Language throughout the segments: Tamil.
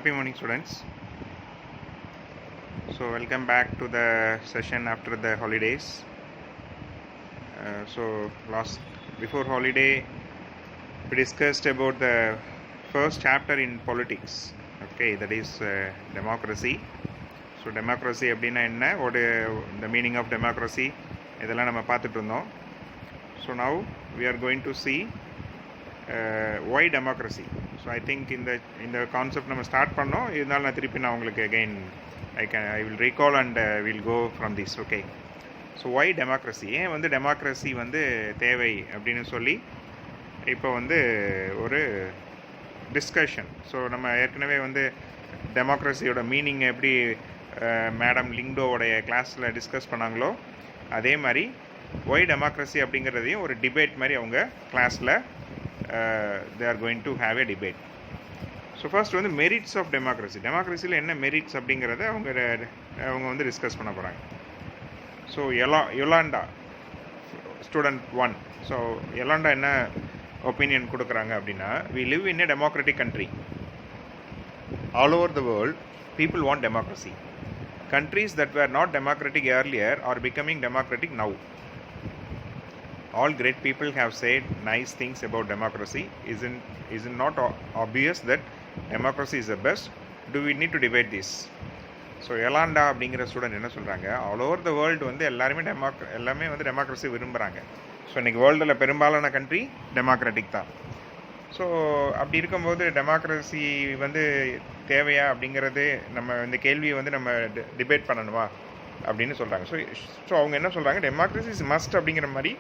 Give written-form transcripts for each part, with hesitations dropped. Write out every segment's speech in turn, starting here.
Happy morning, students. So welcome back to the session after the holidays. Before holiday we discussed about the first chapter in politics. Okay, that is democracy. So democracy அப்படின்னா என்ன, what the meaning of democracy, இதெல்லாம் நம்ம பார்த்துட்டு இருந்தோம். So now we are going to see why democracy. So I think இந்த கான்செப்ட் நம்ம ஸ்டார்ட் பண்ணோம். இதனால நான் திருப்பி உங்களுக்கு again I will recall and we'll go from this. Okay, so why democracy, ஏன் democracy தேவை அப்படின்னு சொல்லி இப்போ ஒரு டிஸ்கஷன். ஸோ நம்ம ஏற்கனவே டெமோக்ரஸியோட மீனிங் எப்படி மேடம் லிங்டோவோடைய கிளாஸில் டிஸ்கஸ் பண்ணாங்களோ அதே மாதிரி ஒய் டெமோக்ரஸி அப்படிங்கிறதையும் ஒரு டிபேட் மாதிரி அவங்க கிளாஸில் they are going to have a debate. So first merits of டெமோக்ரஸியில் என்ன மெரிட்ஸ் அப்படிங்கிறத அவங்க டிஸ்கஸ் பண்ண போகிறாங்க. So Yolanda student 1. So Yolanda என்ன ஒப்பீனியன் கொடுக்குறாங்க அப்படின்னா, we live in a democratic country. All over the world, people want democracy. Countries that were not democratic earlier are becoming democratic now. All great people have said nice things about democracy. Is it not obvious that democracy is the best? Do we need to debate this? So Yolanda அப்படிங்கிற ஸ்டூடெண்ட் என்ன சொல்கிறாங்க, ஆல் ஓவர் த வேர்ல்டு எல்லாமே டெமோக்ரஸி விரும்புகிறாங்க. ஸோ இன்றைக்கி வேர்ல்டில் பெரும்பாலான கண்ட்ரி டெமோக்ராட்டிக் தான். ஸோ அப்படி இருக்கும்போது டெமோக்ரஸி தேவையா அப்படிங்கிறது நம்ம இந்த கேள்வியை நம்ம டிபேட் பண்ணணுமா அப்படின்னு சொல்கிறாங்க. ஸோ அவங்க என்ன சொல்கிறாங்க, டெமோக்ரஸி இஸ் மஸ்ட் அப்படிங்கிற மாதிரி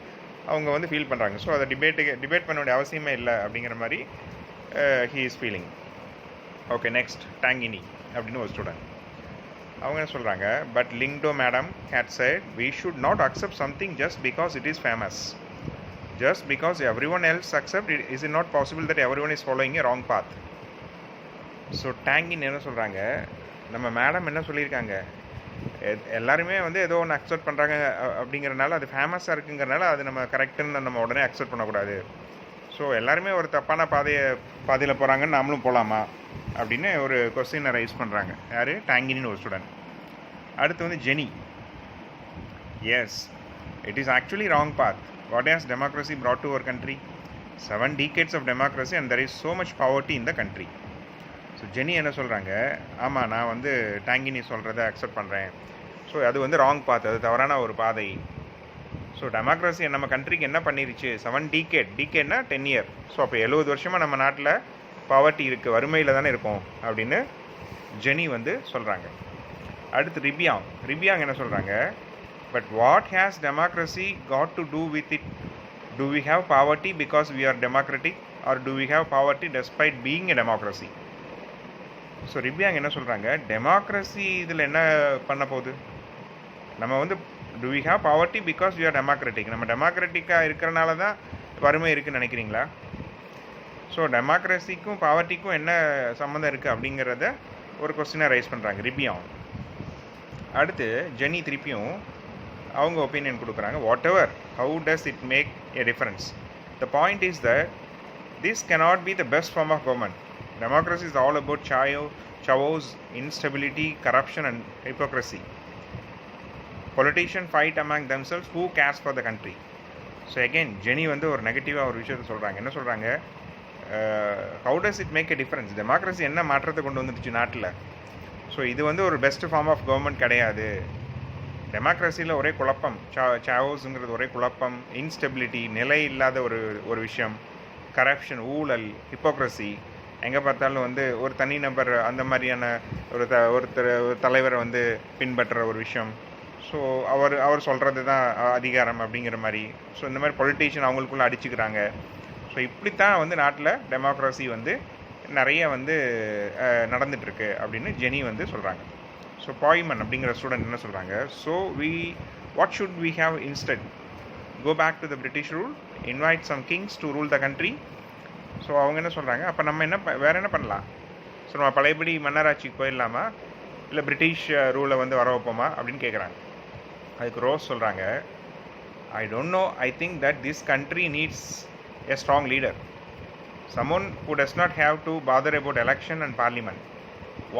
அவங்க ஃபீல் பண்ணுறாங்க. ஸோ அதை டிபேட் பண்ண வேண்டிய அவசியமே இல்லை அப்படிங்கிற மாதிரி he is feeling. Okay, next டாங்கினி அப்படின்னு ஒரு ஸ்டூடெண்ட். அவங்க என்ன சொல்கிறாங்க, but Lyngdoh madam had said we should not accept something just because it is famous. Just because everyone else accept it, is it not possible that everyone is following a wrong path? So டாங்கின் என்ன சொல்கிறாங்க, நம்ம மேடம் என்ன சொல்லியிருக்காங்க, எல்லாருமே ஏதோ ஒன்று அக்செப்ட் பண்ணுறாங்க அப்படிங்கிறனால, அது ஃபேமஸாக இருக்குங்கிறனால அது நம்ம கரெக்டுன்னு நம்ம உடனே அக்செப்ட் பண்ணக்கூடாது. ஸோ எல்லாருமே ஒரு தப்பான பாதையில் போகிறாங்கன்னு நாமளும் போகலாமா அப்படின்னு ஒரு கொஸ்டினை ரைஸ் பண்ணுறாங்க. யார்? டாங்கினின்னு ஒரு ஸ்டூடெண்ட். அடுத்து Jenny. Yes, it is actually wrong path. What has democracy brought to our country? 7 decades of democracy and there is so much poverty in the country. So Jenny என்ன சொல்கிறாங்க, ஆமாம் நான் டாங்கினி சொல்கிறத அக்செப்ட் பண்ணுறேன். ஸோ அது ராங் பாத், அது தவறான ஒரு பாதை. ஸோ டெமோக்ரஸி நம்ம கண்ட்ரிக்கு என்ன பண்ணிருச்சு, 7 டீகேட்னா 10 year. ஸோ அப்போ 70 வருஷமாக நம்ம நாட்டில் பாவர்ட்டி இருக்குது, வறுமையில் தானே இருக்கும் அப்படின்னு ஜெனி சொல்கிறாங்க. அடுத்து ரிபியாங் என்ன சொல்கிறாங்க, but what has democracy got to do with it? Do we have poverty because we are democratic or do we have poverty despite being a democracy? So Ribiang என்ன சொல்கிறாங்க, டெமோக்ரஸி இதில் என்ன பண்ண போகுது? நம்ம do we have poverty because we are democratic? நம்ம டெமோக்ராட்டிக்காக இருக்கிறனால தான் வறுமை இருக்குதுன்னு நினைக்கிறீங்களா? ஸோ டெமோக்ரஸிக்கும் பாவர்ட்டிக்கும் என்ன சம்மந்தம் இருக்குது அப்படிங்கிறத ஒரு கொஸ்டினை ரைஸ் பண்ணுறாங்க ரிபியாங். அடுத்து ஜெனி திருப்பியும் அவங்க ஒப்பீனியன் கொடுக்குறாங்க, whatever how does it make a difference? The point is that this cannot be the best form of government. Democracy is all about chaos, instability, corruption and hypocrisy. Politicians fight among themselves. Who cares for the country? So again Jenny ஒரு நெகட்டிவாக ஒரு விஷயத்தை சொல்கிறாங்க. என்ன சொல்கிறாங்க, how does it make a difference? Democracy என்ன மாற்றத்தை கொண்டு வந்துடுச்சு நாட்டில்? ஸோ இது ஒரு பெஸ்ட் ஃபார்ம் ஆஃப் கவர்மெண்ட் கிடையாது. டெமோக்ரஸியில் ஒரே குழப்பம், சாவோஸுங்கிறது ஒரே குழப்பம், இன்ஸ்டெபிலிட்டி, நிலை இல்லாத ஒரு விஷயம், கரப்ஷன், ஊழல், ஹிப்போக்ரஸி, எங்கே பார்த்தாலும் ஒரு தனிநபர் அந்த மாதிரியான ஒருத்தர் தலைவரை பின்பற்றுற ஒரு விஷயம். ஸோ அவர் சொல்கிறது தான் அதிகாரம் அப்படிங்கிற மாதிரி. ஸோ இந்த மாதிரி பொலிட்டீஷியன் அவங்களுக்குள்ளே அடிச்சுக்கிறாங்க. ஸோ இப்படித்தான் நாட்டில் டெமோக்ரஸி நிறைய நடந்துகிட்ருக்கு அப்படின்னு ஜெனி சொல்கிறாங்க. ஸோ பாய்மன் அப்படிங்கிற ஸ்டூடெண்ட் என்ன சொல்கிறாங்க, so what should we have instead? Go back to the British rule, invite some kings to rule the country. So அவங்க என்ன சொல்கிறாங்க, அப்போ நம்ம வேறு என்ன பண்ணலாம்? ஸோ நம்ம பழையபடி மன்னராட்சிக்கு போயிடலாமா, இல்லை பிரிட்டிஷ் ரூலை வர வைப்போமா அப்படின்னு கேட்குறாங்க. அதுக்கு ரோஸ் சொல்கிறாங்க, I don't know, I think that this country needs a strong leader, someone who does not have to bother about election and parliament.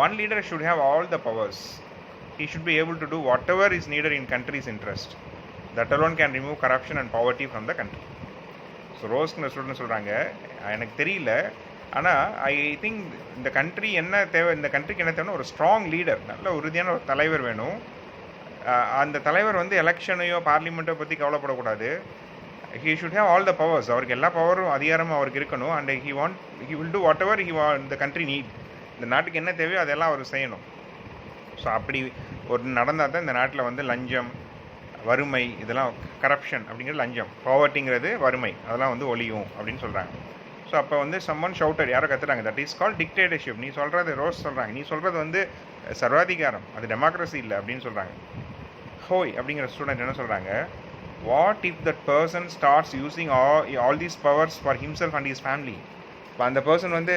one leader should have all the powers. He should be able to do whatever is needed in country's interest. That alone can remove corruption and poverty from the country. So ரோஸ்க்கு ஸ்டூடெண்ட் சொல்கிறாங்க, எனக்கு தெரியல, ஆனால் ஐ திங்க் இந்த கண்ட்ரி என்ன தேவை, இந்த கண்ட்ரிக்கு என்ன தேவைன்னா ஒரு ஸ்ட்ராங் லீடர், நல்ல உறுதியான ஒரு தலைவர் வேணும். அந்த தலைவர் வந்து எலெக்ஷனையோ பார்லிமெண்ட்டோ பற்றி கவலைப்படக்கூடாது. He should have all the powers. அவருக்கு எல்லா பவரும் அதிகாரமும் அவருக்கு இருக்கணும். And he will do whatever இந்த கண்ட்ரி நீட். இந்த நாட்டுக்கு என்ன தேவையோ அதெல்லாம் அவர் செய்யணும். ஸோ அப்படி ஒரு நடந்தால் தான் இந்த நாட்டில் வந்து லஞ்சம், வறுமை, இதெல்லாம் கரப்ஷன் அப்படிங்கிறது லஞ்சம், பாவர்ட்டிங்கிறது வறுமை, அதெல்லாம் வந்து ஒழியும் அப்படின்னு சொல்கிறாங்க. ஸோ அப்போ வந்து சம்மன் ஷவுட்டர் யாரோ கற்றுறாங்க, தட் இஸ் கால் டிக்டேட்டர்ஷிப். நீ சொல்கிறது ரோஸ் சொல்கிறாங்க, நீ சொல்கிறது வந்து சர்வாதிகாரம், அது டெமோக்ரஸி இல்லை அப்படின்னு சொல்கிறாங்க. ஹோய் அப்படிங்கிற ஸ்டூடெண்ட் என்ன சொல்கிறாங்க, what if that person starts using all these powers for himself and his family. இப்போ அந்த பர்சன் வந்து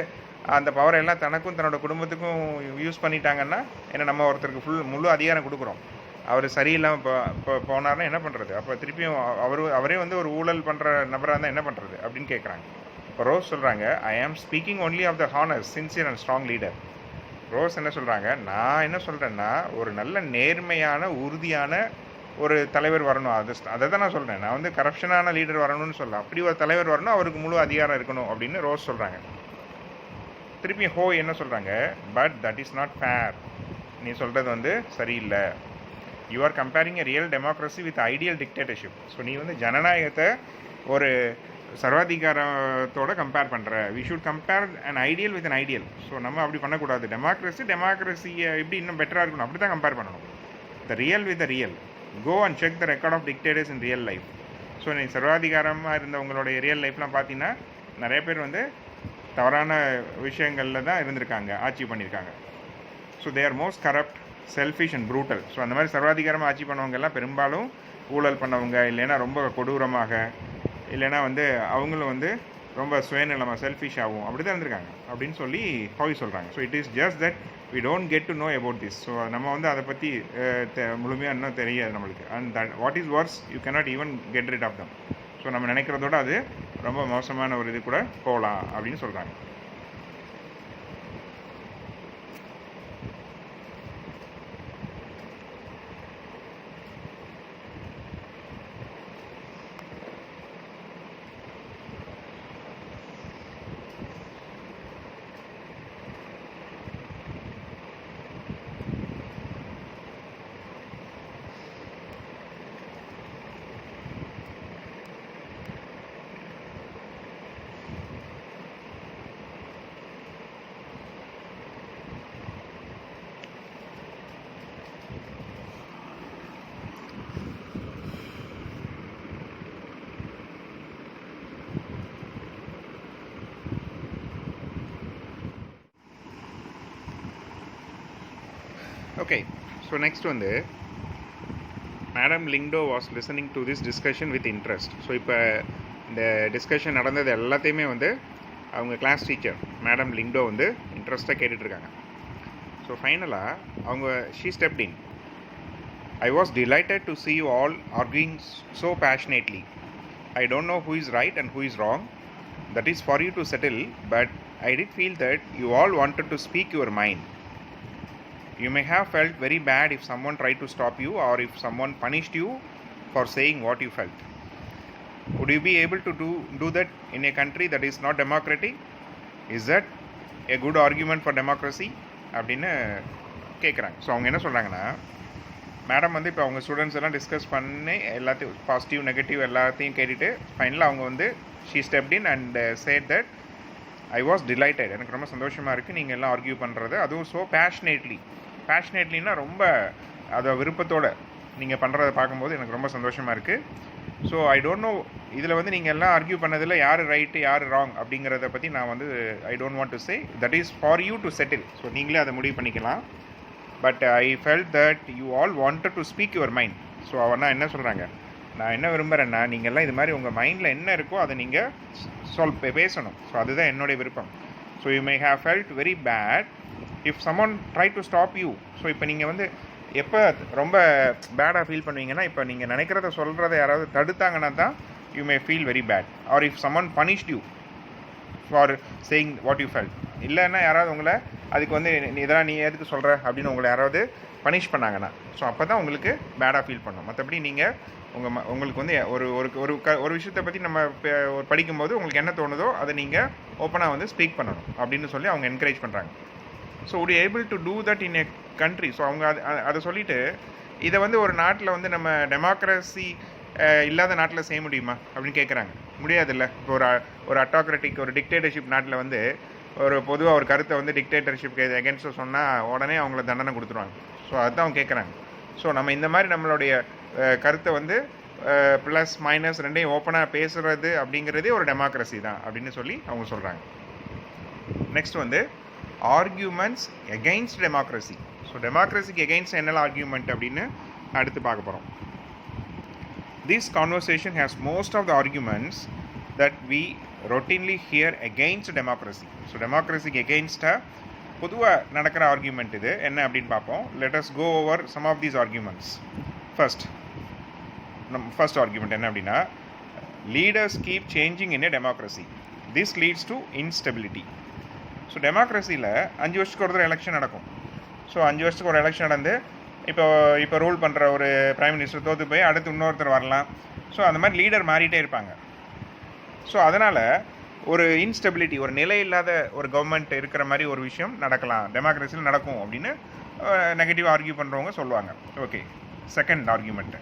அந்த பவரை எல்லாம் தனக்கும் தன்னோட குடும்பத்துக்கும் யூஸ் பண்ணிட்டாங்கன்னா, ஏன்னா நம்ம ஒருத்தருக்கு முழு அதிகாரம் கொடுக்குறோம், அவர் சரியில்லாமல் போனார்னா என்ன பண்ணுறது? அப்போ திருப்பியும் அவரே வந்து ஒரு ஊழல் பண்ணுற நபராக இருந்தால் என்ன பண்ணுறது அப்படின்னு கேட்குறாங்க. இப்போ ரோஸ் சொல்கிறாங்க, I am speaking only of the honest, sincere and strong leader. ரோஸ் என்ன சொல்கிறாங்க, நான் என்ன சொல்கிறேன்னா ஒரு நல்ல நேர்மையான உறுதியான ஒரு தலைவர் வரணும். அதை தான் நான் சொல்கிறேன். நான் வந்து கரப்ஷனான லீடர் வரணும்னு சொல்ல, அப்படி ஒரு தலைவர் வரணும், அவருக்கு முழு அதிகாரம் இருக்கணும் அப்படின்னு ரோஸ் சொல்கிறாங்க. திருப்பி ஹோ என்ன சொல்கிறாங்க, but that is not fair. நீ சொல்கிறது வந்து சரியில்லை. You are comparing a real democracy with ideal dictatorship. So நீ வந்து ஜனநாயகத்தை ஒரு சர்வாதிகாரத்தோடு கம்பேர் பண்ணுற. We should compare an ideal with an ideal. So நம்ம அப்படி பண்ணக்கூடாது. டெமோக்ரஸியை எப்படி இன்னும் பெட்டராக இருக்கணும் அப்படி தான் கம்பேர் பண்ணணும். The real with the real. Go and check the record of dictators in real life. So நீ சர்வாதிகாரமாக இருந்த உங்களுடைய ரியல் லைஃப்லாம் பார்த்தீங்கன்னா நிறைய பேர் வந்து தவறான விஷயங்களில் தான் இருந்திருக்காங்க, ஆட்சி பண்ணியிருக்காங்க. So they are most corrupt, selfish and brutal. So அந்த மாதிரி சர்வாதிகாரமாக ஆட்சி பண்ணவங்க எல்லாம் பெரும்பாலும் ஊழல் பண்ணவங்க, இல்லைன்னா ரொம்ப கொடூரமாக, இல்லைன்னா வந்து அவங்களும் வந்து ரொம்ப சுயநலமாக செல்ஃபிஷ் ஆகும், அப்படி தான் இருந்திருக்காங்க அப்படின்னு சொல்லி ஹோய் சொல்கிறாங்க. So it is just that we don't get to know about this. So நம்ம வந்து அதை பற்றி முழுமையாக இன்னும் தெரியாது நம்மளுக்கு. And that what is worse you cannot even get rid of them. So நம்ம நினைக்கிறதோட அது ரொம்ப மோசமான ஒரு இது கூட போகலாம் அப்படின்னு சொல்கிறாங்க. Okay, so next வந்து madam Lyngdoh was listening to this discussion with interest. So இப்போ இந்த டிஸ்கஷன் நடந்தது எல்லாத்தையுமே வந்து அவங்க கிளாஸ் டீச்சர் மேடம் லிங்டோ வந்து இன்ட்ரெஸ்ட்டாக கேட்டுட்ருக்காங்க. ஸோ ஃபைனலாக அவங்க she stepped in. I was delighted to see you all arguing so passionately. I don't know who is right and who is wrong. That is for you to settle, but I did feel that you all wanted to speak your mind. You may have felt very bad if someone tried to stop you or if someone punished you for saying what you felt. Would you be able to do that in a country that is not democratic? Is that a good argument for democracy? அப்படின்னு கேட்குறாங்க. ஸோ அவங்க என்ன சொல்கிறாங்கன்னா, மேடம் வந்து இப்போ அவங்க ஸ்டூடெண்ட்ஸ் எல்லாம் டிஸ்கஸ் பண்ணி எல்லாத்தையும் பாசிட்டிவ் நெகட்டிவ் எல்லாத்தையும் கேட்டுட்டு ஃபைனலாக அவங்க வந்து she stepped in and said that I was delighted. எனக்கு ரொம்ப சந்தோஷமாக இருக்குது நீங்கள் எல்லாம் ஆர்கியூ பண்ணுறது, அதுவும் ஸோ பேஷனேட்லினா ரொம்ப அதை விருப்பத்தோடு நீங்கள் பண்ணுறதை பார்க்கும்போது எனக்கு ரொம்ப சந்தோஷமாக இருக்குது. ஸோ ஐ டோன்ட் நோ, இதில் வந்து நீங்கள் எல்லாம் ஆர்கியூ பண்ணதில் யார் ரைட்டு யார் ராங் அப்படிங்கிறத பற்றி நான் வந்து I don't want to say. That is for you to settle. So நீங்களே அதை முடிவு பண்ணிக்கலாம். But I felt that you all wanted to speak your mind. So அவனா என்ன சொல்கிறாங்க, நான் என்ன விரும்புகிறேன்னா நீங்கள்லாம் இது மாதிரி உங்கள் மைண்டில் என்ன இருக்கோ அதை நீங்கள் பேசணும். ஸோ அதுதான் என்னுடைய விருப்பம். So you may have felt very bad if someone try to stop you. So இப்போ நீங்கள் வந்து எப்போ ரொம்ப பேடாக ஃபீல் பண்ணுவீங்கன்னா, இப்போ நீங்கள் நினைக்கிறத சொல்கிறத யாராவது தடுத்தாங்கன்னா தான் you may feel very bad. Or if someone punished you for saying what you felt. இல்லைன்னா யாராவது உங்களை அதுக்கு வந்து இதெல்லாம் நீ எதுக்கு சொல்கிற அப்படின்னு உங்களை யாராவது பனிஷ் பண்ணாங்கன்னா, ஸோ அப்போ தான் உங்களுக்கு பேடாக ஃபீல் பண்ணும். மற்றபடி நீங்கள் உங்களுக்கு வந்து ஒரு ஒரு ஒரு ஒரு விஷயத்தை பற்றி நம்ம படிக்கும்போது உங்களுக்கு என்ன தோணுதோ அதை நீங்கள் ஓப்பனாக வந்து ஸ்பீக் பண்ணணும் அப்படின்னு சொல்லி அவங்க என்கரேஜ் பண்ணுறாங்க. So would you able to do that in a country? So அவங்க அதை சொல்லிவிட்டு இதை வந்து ஒரு நாட்டில் வந்து நம்ம டெமோக்ரஸி இல்லாத நாட்டில் செய்ய முடியுமா அப்படின்னு கேட்குறாங்க. முடியாதுல்ல. இப்போ ஒரு அட்டாக்ரட்டிக் ஒரு டிக்டேட்டர்ஷிப் நாட்டில் வந்து ஒரு பொதுவாக ஒரு கருத்தை வந்து டிக்டேட்டர்ஷிப்க்கு எகென்ஸ்டாக சொன்னால் உடனே அவங்கள தண்டனை கொடுத்துருவாங்க. ஸோ அதுதான் அவங்க கேட்குறாங்க. ஸோ நம்ம இந்த மாதிரி நம்மளுடைய கருத்தை வந்து ப்ளஸ் மைனஸ் ரெண்டையும் ஓப்பனாக பேசுகிறது அப்படிங்கிறதே ஒரு டெமோக்ரஸி தான் அப்படின்னு சொல்லி அவங்க சொல்கிறாங்க. நெக்ஸ்ட் வந்து ஆர்கியூமெண்ட்ஸ் எகெயின்ஸ்ட் டெமோக்ரஸி. ஸோ டெமோக்ரஸிக்கு எகெயின்ஸ்ட் என்னெல்லாம் ஆர்கியூமெண்ட் அப்படின்னு அடுத்து பார்க்க போகிறோம். This conversation has most of the arguments that we routinely hear against democracy. So டெமோக்ரஸிக்கு எகெயின்ஸ்டாக பொதுவாக நடக்கிற ஆர்கியூமெண்ட் இது என்ன அப்படின்னு பார்ப்போம். Let us go over some of these arguments. First argument என்ன அப்படின்னா, leaders keep changing in a democracy, this leads to instability. So டெமோக்ரஸியில் 5 வருஷத்துக்கு ஒரு தடவை எலெக்ஷன் நடக்கும். ஸோ 5 வருஷத்துக்கு ஒரு எலெக்ஷன் நடந்து இப்போ ரூல் பண்ணுற ஒரு பிரைம் மினிஸ்டர் தோற்று போய் அடுத்து இன்னொருத்தர் வரலாம். ஸோ அந்த மாதிரி லீடர் மாறிட்டே இருப்பாங்க. ஸோ அதனால் ஒரு இன்ஸ்டெபிலிட்டி, ஒரு நிலை இல்லாத ஒரு கவர்மெண்ட் இருக்கிற மாதிரி ஒரு விஷயம் நடக்கலாம், டெமோக்ரஸியில் நடக்கும் அப்படின்னு நெகட்டிவ் ஆர்கியூ பண்ணுறவங்க சொல்லுவாங்க. Okay, second argument,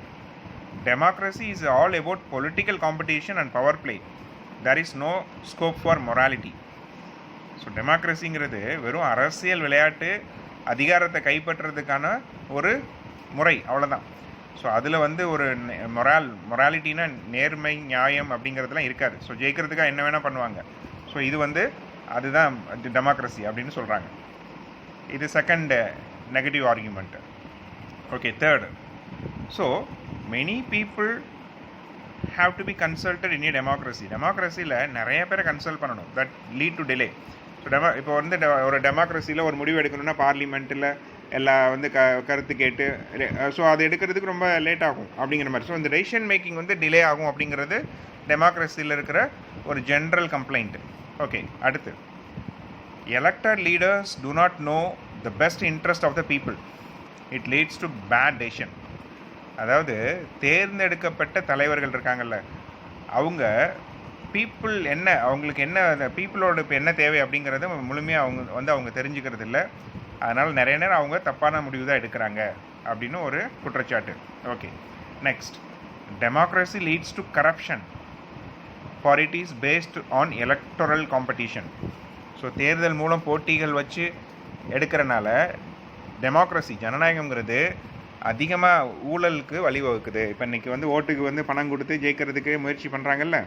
democracy is all about political competition and power play, there is no scope for morality. So டெமோக்ரஸிங்கிறது வெறும் அரசியல் விளையாட்டு, அதிகாரத்தை கைப்பற்றுறதுக்கான ஒரு முறை, அவ்வளோதான். ஸோ அதில் வந்து ஒரு மொராலிட்டினா நேர்மை நியாயம் அப்படிங்கிறதுலாம் இருக்காது. ஸோ ஜெயிக்கிறதுக்காக என்ன வேணால் பண்ணுவாங்க. ஸோ இது வந்து அதுதான் டெமோக்ரஸி அப்படின்னு சொல்கிறாங்க. இது second negative argument. Okay, third, so many people have to be consulted in a democracy. டெமோக்ரஸியில் நிறைய பேரை கன்சல்ட் பண்ணணும், that lead to delay. So இப்போ வந்து ஒரு டெமோக்ரஸியில் ஒரு முடிவு எடுக்கணும்னா பார்லிமெண்ட்டில் எல்லா வந்து கருத்து கேட்டு ஸோ அது எடுக்கிறதுக்கு ரொம்ப லேட் ஆகும் அப்படிங்கிற மாதிரி. ஸோ இந்த டெசிஷன் மேக்கிங் வந்து டிலே ஆகும் அப்படிங்கிறது டெமோக்ரஸியில் இருக்கிற ஒரு ஜென்ரல் கம்ப்ளைண்ட். ஓகே, அடுத்து, elected leaders do not know the best interest of the people, it leads to bad decision. அதாவது தேர்ந்தெடுக்கப்பட்ட தலைவர்கள் இருக்காங்கல்ல, அவங்க பீப்புள் என்ன, அவங்களுக்கு என்ன, பீப்புளோட இப்போ என்ன தேவை அப்படிங்கிறத முழுமையாக அவங்க தெரிஞ்சுக்கிறது இல்லை. அதனால் நிறைய நேரம் அவங்க தப்பான முடிவு தான் எடுக்கிறாங்க அப்படின்னு ஒரு குற்றச்சாட்டு. Okay, next, democracy leads to corruption for it is based on electoral competition. So தேர்தல் மூலம் போட்டிகள் வச்சு எடுக்கிறனால டெமோக்ரஸி, ஜனநாயகங்கிறது அதிகமாக ஊழலுக்கு வழிவகுக்குது. இப்போ இன்றைக்கி வந்து ஓட்டுக்கு வந்து பணம் கொடுத்து ஜெயிக்கிறதுக்கு முயற்சி பண்ணுறாங்கல்ல,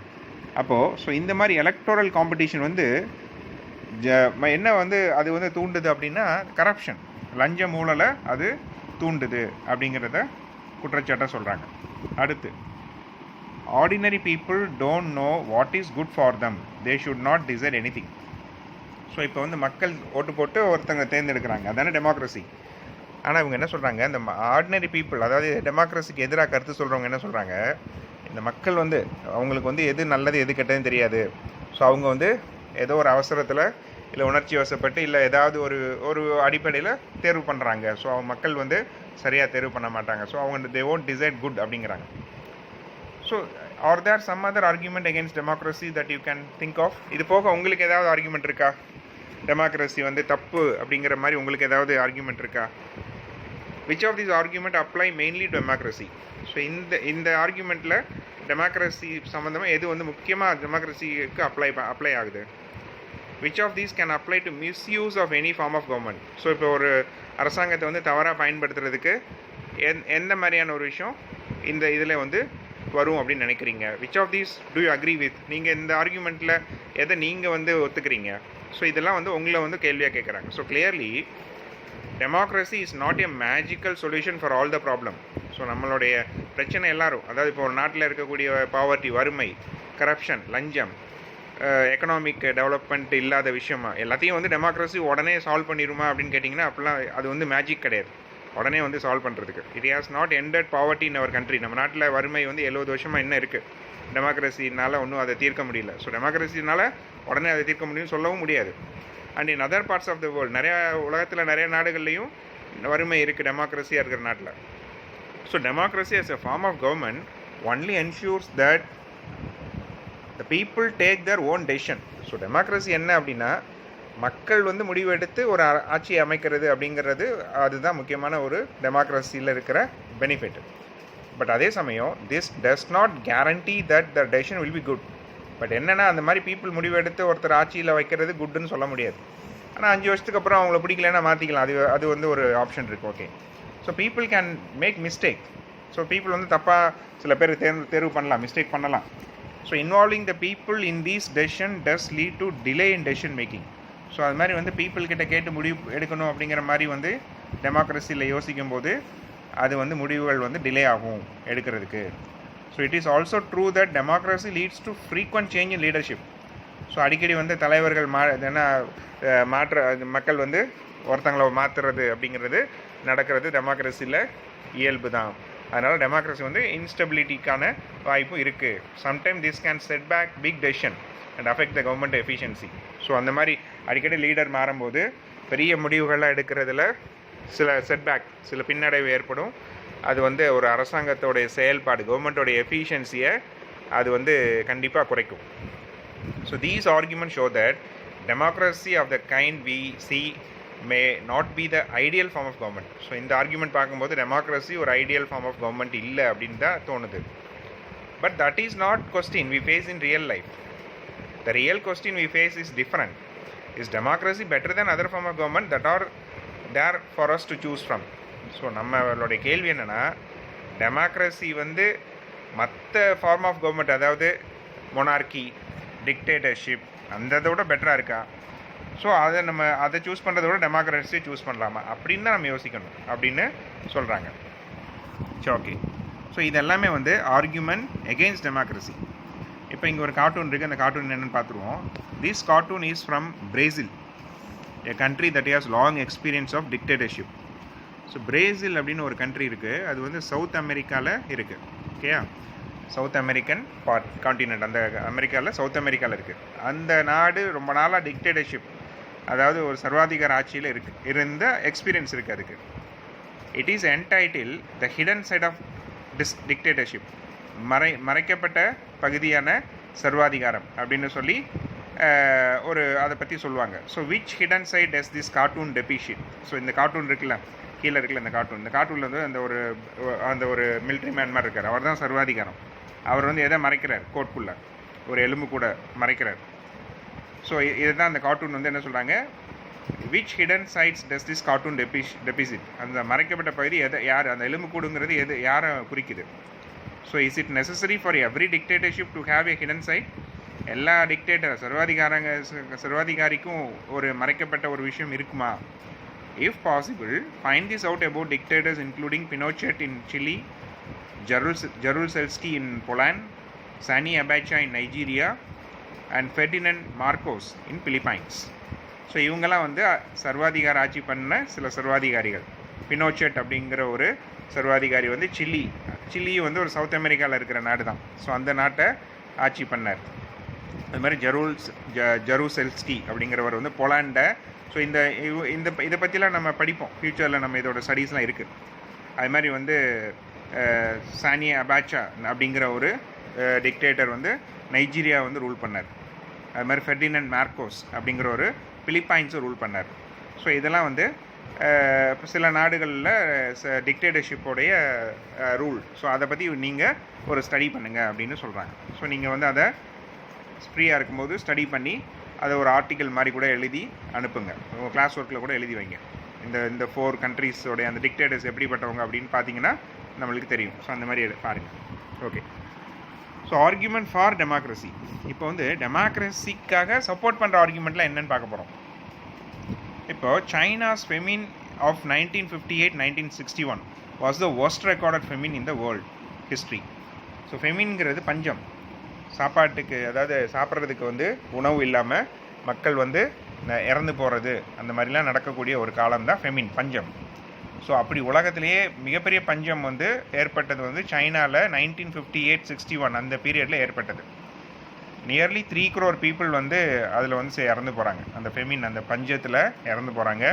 அப்போது ஸோ இந்த மாதிரி எலக்டோரல் காம்படிஷன் வந்து என்ன வந்து அது வந்து தூண்டுது அப்படின்னா கரப்ஷன், லஞ்ச ஊழலை அது தூண்டுது அப்படிங்கிறத குற்றச்சாட்டாக சொல்கிறாங்க. அடுத்து, ordinary people don't know what is good for them, they should not decide any thing. So இப்போ வந்து மக்கள் ஓட்டு போட்டு ஒருத்தங்க தேர்ந்தெடுக்கிறாங்க, அதானே டெமோக்ரஸி. ஆனால் இவங்க என்ன சொல்கிறாங்க, இந்த ஆர்டினரி பீப்புள், அதாவது டெமோக்ரஸிக்கு எதிராக கருத்து சொல்கிறவங்க என்ன சொல்கிறாங்க, இந்த மக்கள் வந்து அவங்களுக்கு வந்து எது நல்லது எது கெட்டதுன்னு தெரியாது. ஸோ அவங்க வந்து ஏதோ ஒரு அவசரத்தில் இல்லை உணர்ச்சி வசப்பட்டு இல்லை ஏதாவது ஒரு அடிப்படையில் தேர்வு பண்ணுறாங்க. ஸோ அவங்க மக்கள் வந்து சரியாக தேர்வு பண்ண மாட்டாங்க. ஸோ அவங்க தே won't decide குட் அப்படிங்கிறாங்க. So are there some other argument against democracy that you can think of? இது போக உங்களுக்கு ஏதாவது ஆர்கியூமெண்ட் இருக்கா, டெமோக்ரஸி வந்து தப்பு அப்படிங்கிற மாதிரி உங்களுக்கு ஏதாவது ஆர்கியூமெண்ட் இருக்கா? Which of these argument apply mainly to democracy? So இந்த ஆர்கியூமெண்ட்டில் டெமோக்ரஸி சம்மந்தமாக எது வந்து முக்கியமாக டெமோக்ரஸிக்கு அப்ளை ஆகுது? Which of these can apply to misuse of any form of government? So இப்போ ஒரு அரசாங்கத்தை வந்து தவறாக பயன்படுத்துறதுக்கு எந்த மாதிரியான ஒரு விஷயம் இந்த இதில் வந்து வரும் அப்படின்னு நினைக்கிறீங்க? Which of these do you agree with? நீங்கள் இந்த ஆர்கியூமெண்ட்டில் எதை நீங்கள் வந்து ஒத்துக்கிறீங்க? ஸோ இதெல்லாம் வந்து உங்களை வந்து கேள்வியாக கேட்குறாங்க. So clearly democracy is not a magical solution for all the problem. So நம்மளுடைய பிரச்சனை எல்லாரும், அதாவது இப்போ ஒரு நாட்டில் இருக்கக்கூடிய பாவர்ட்டி, வறுமை, கரப்ஷன், லஞ்சம், எக்கனாமிக் டெவலப்மெண்ட் இல்லாத விஷயமா எல்லாத்தையும் வந்து டெமோக்ரஸி உடனே சால்வ் பண்ணிடுமா அப்படின்னு கேட்டிங்கன்னா அப்படிலாம் அது வந்து மேஜிக் கிடையாது உடனே வந்து சால்வ் பண்ணுறதுக்கு. It has not ended poverty in our country. நம்ம நாட்டில் வறுமை வந்து 70 வருஷமாக என்ன இருக்குது, டெமோக்ரஸினால் ஒன்றும் அதை தீர்க்க முடியல. ஸோ டெமோக்ரஸினால் உடனே அதை தீர்க்க முடியும்னு சொல்லவும் முடியாது. And in other parts of the world நிறையா உலகத்தில் நிறைய நாடுகள்லையும் வறுமை இருக்குது டெமோக்ரஸியாக இருக்கிற நாட்டில். So democracy as a form of government only ensures that the people take their own decision. So democracy என்ன அப்படின்னா மக்கள் வந்து முடிவு எடுத்து ஒரு ஆட்சியை அமைக்கிறது அப்படிங்கிறது அதுதான் முக்கியமான ஒரு டெமோக்ரஸியில் இருக்கிற பெனிஃபிட். பட் அதே சமயம் this does not guarantee that the decision will be good. But என்னென்னா அந்த மாதிரி பீப்புள் முடிவெடுத்து ஒருத்தர் ஆட்சியில் வைக்கிறது குட்டுன்னு சொல்ல முடியாது. ஆனால் 5 வருஷத்துக்கு அப்புறம் அவங்கள பிடிக்கலன்னா மாற்றிக்கலாம். அது வந்து ஒரு ஆப்ஷன் இருக்குது. Okay, so people can make mistake. So people வந்து தப்பாக சில பேர் தேர்வு பண்ணலாம், மிஸ்டேக் பண்ணலாம். So involving the people in these decision does lead to delay in decision making. So அது மாதிரி வந்து பீப்புள் கிட்ட கேட்டு முடிவு எடுக்கணும் அப்படிங்கிற மாதிரி வந்து டெமோக்ரஸியில் யோசிக்கும் போது அது வந்து முடிவுகள் வந்து டிலே ஆகும் எடுக்கிறதுக்கு. So it is also true that democracy leads to frequent change in leadership. So அடிக்கடி வந்து தலைவர்கள் மக்கள் வந்து ஒருத்தங்களை மாற்றுறது அப்படிங்கிறது நடக்கிறது டெமோக்ரஸியில் இயல்பு தான். அதனால் டெமோக்ரஸி வந்து இன்ஸ்டபிலிட்டிக்கான வாய்ப்பும் இருக்குது. Sometime this can set back big decision and affect the government efficiency. So அந்த மாதிரி அடிக்கடி லீடர் மாறும்போது பெரிய முடிவுகள்லாம் எடுக்கிறதுல சில செட்பேக், சில பின்னடைவு ஏற்படும். அது வந்து ஒரு அரசாங்கத்தோடைய செயல்பாடு, கவர்மெண்ட்டோடைய எஃபிஷியன்சியை அது வந்து கண்டிப்பாக குறைக்கும். So these argument show that democracy of the kind we see may not be the ideal form of government. So இந்த ஆர்குமெண்ட் பார்க்கும்போது டெமோக்ரஸி ஒரு ஐடியல் ஃபார்ம் ஆஃப் கவர்மெண்ட் இல்லை அப்படின்னு தான் தோணுது. But that is not question we face in real life. The real question we face is different. Is democracy better than other form of government that are there for us to choose from? So நம்மளுடைய கேள்வி என்னென்னா, டெமோக்ரஸி வந்து மற்ற ஃபார்ம் ஆஃப் கவர்மெண்ட், அதாவது மொனார்கி, டிக்டேட்டர்ஷிப், அந்த விட பெட்டராக இருக்கா? ஸோ அதை சூஸ் பண்ணுறத விட டெமோக்ரஸியை சூஸ் பண்ணலாமா அப்படின்னு தான் நம்ம யோசிக்கணும் அப்படின்னு சொல்கிறாங்க. சரி, ஓகே. ஸோ இதெல்லாமே வந்து ஆர்குமெண்ட் எகெயின்ஸ்ட் டெமோக்ரஸி. இப்போ இங்கே ஒரு கார்ட்டூன் இருக்குது, அந்த கார்ட்டூன் என்னென்னு பார்த்துருவோம். This cartoon is from Brazil, a country that has long experience of dictatorship. So Brazil அப்படின்னு ஒரு கண்ட்ரி இருக்குது, அது வந்து சவுத் அமெரிக்காவில் இருக்குது. ஓகேயா, சவுத் அமெரிக்கன் கான்டினென்ட், அந்த அமெரிக்காவில் சவுத் அமெரிக்காவில் இருக்குது. அந்த நாடு ரொம்ப நாளாக டிக்டேட்டர்ஷிப், அதாவது ஒரு சர்வாதிகார ஆட்சியில் இருந்த எக்ஸ்பீரியன்ஸ் இருக்குது அதுக்கு. It is entitled the hidden side of dictatorship, மறைக்கப்பட்ட பகுதியான சர்வாதிகாரம் அப்படின்னு சொல்லி அதை பற்றி சொல்லுவாங்க. So which hidden side does this cartoon depict. So இந்த கார்ட்டூன் இருக்குல்ல, கீழே இருக்குல்ல இந்த கார்ட்டூனில் வந்து அந்த ஒரு மிலிட்ரி மேன் மாதிரி இருக்கார், அவர் தான் சர்வாதிகாரம். அவர் வந்து எதை மறைக்கிறார், கோட்குள்ளே ஒரு எலும்பு கூட மறைக்கிறார். ஸோ இதுதான் அந்த கார்ட்டூன் வந்து என்ன சொல்கிறாங்க, which hidden sides does this cartoon depict. அந்த மறைக்கப்பட்ட பகுதி யார், அந்த எலும்பு கூடுங்கிறது யாரை குறிக்குது. So is it necessary for every dictatorship to have a hidden side. எல்லா சர்வாதிகாரிக்கும் ஒரு மறைக்கப்பட்ட ஒரு விஷயம் இருக்குமா? If possible, find this out about dictators including Pinochet in Chile, Jaruzelski in Poland, Sani Abacha in Nigeria and Ferdinand Marcos in Philippines. So இவங்கெல்லாம் வந்து சர்வாதிகார ஆட்சி பண்ண சில சர்வாதிகாரிகள். பினோச்செட் அப்படிங்கிற ஒரு சர்வாதிகாரி வந்து சிலியும் வந்து ஒரு சவுத் அமெரிக்காவில் இருக்கிற நாடு தான். ஸோ அந்த நாட்டை ஆட்சி பண்ணார். அது மாதிரி ஜெருசல்ஸ்கி அப்படிங்கிறவர் வந்து போலாண்டை. ஸோ இதை பற்றிலாம் நம்ம படிப்போம் ஃப்யூச்சரில், நம்ம இதோட ஸ்டடீஸ்லாம் இருக்குது. அது மாதிரி வந்து சானி அபாச்சா அப்படிங்கிற ஒரு டிக்டேட்டர் வந்து நைஜீரியா வந்து ரூல் பண்ணார். அது மாதிரி ஃபெர்டினண்ட் மார்கோஸ் அப்படிங்கிற ஒரு பிலிப்பைன்ஸை ரூல் பண்ணார். ஸோ இதெல்லாம் வந்து சில நாடுகளில் டிக்டேட்டர்ஷிப்போடைய ரூல். ஸோ அதை பற்றி நீங்கள் ஒரு ஸ்டடி பண்ணுங்கள் அப்படின்னு சொல்கிறாங்க. ஸோ நீங்கள் வந்து அதை ஃப்ரீயாக இருக்கும்போது ஸ்டடி பண்ணி அதை ஒரு ஆர்டிக்கல் மாதிரி கூட எழுதி அனுப்புங்க, உங்கள் கிளாஸ் ஒர்க்கில் கூட எழுதி வைங்க. இந்த 4 கண்ட்ரீஸோடைய அந்த டிக்டேட்டர்ஸ் எப்படிப்பட்டவங்க அப்படின்னு பார்த்தீங்கன்னா நம்மளுக்கு தெரியும். ஸோ அந்த மாதிரி பாருங்கள். Okay, so argument for democracy. இப்போ வந்து டெமோக்ரஸிக்காக சப்போர்ட் பண்ணுற ஆர்குமெண்ட்லாம் என்னென்னு பார்க்க போகிறோம். இப்போ China's famine of 1958-1961 was the worst recorded famine in the world history. So ஃபெமின்ங்கிறது பஞ்சம், சாப்பாட்டுக்கு, அதாவது சாப்பிட்றதுக்கு வந்து உணவு இல்லாமல் மக்கள் வந்து இறந்து போகிறது, அந்த மாதிரிலாம் நடக்கக்கூடிய ஒரு காலம் தான் ஃபெமின், பஞ்சம். ஸோ அப்படி உலகத்திலேயே மிகப்பெரிய பஞ்சம் வந்து ஏற்பட்டது வந்து சைனாவில் 1958-61 அந்த பீரியடில் ஏற்பட்டது. நியர்லி 3 crore பீப்புள் வந்து அதில் வந்து இறந்து போகிறாங்க. அந்த ஃபெமின் அந்த பஞ்சத்தில் இறந்து போகிறாங்க.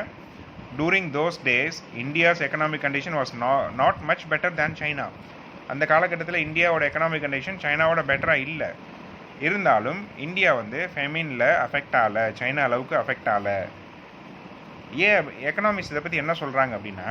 During those days India's economic condition was not much better than China. அந்த காலகட்டத்தில் இந்தியாவோட எக்கனாமிக் கண்டிஷன் சைனாவோட பெட்டராக இல்லை. இருந்தாலும் இந்தியா வந்து ஃபெமினில் அஃபெக்ட் ஆகலை, சைனா அளவுக்கு அஃபெக்ட் ஆகலை. ஏன் எக்கனாமிக்ஸ் இதை பற்றி என்ன சொல்கிறாங்க அப்படின்னா,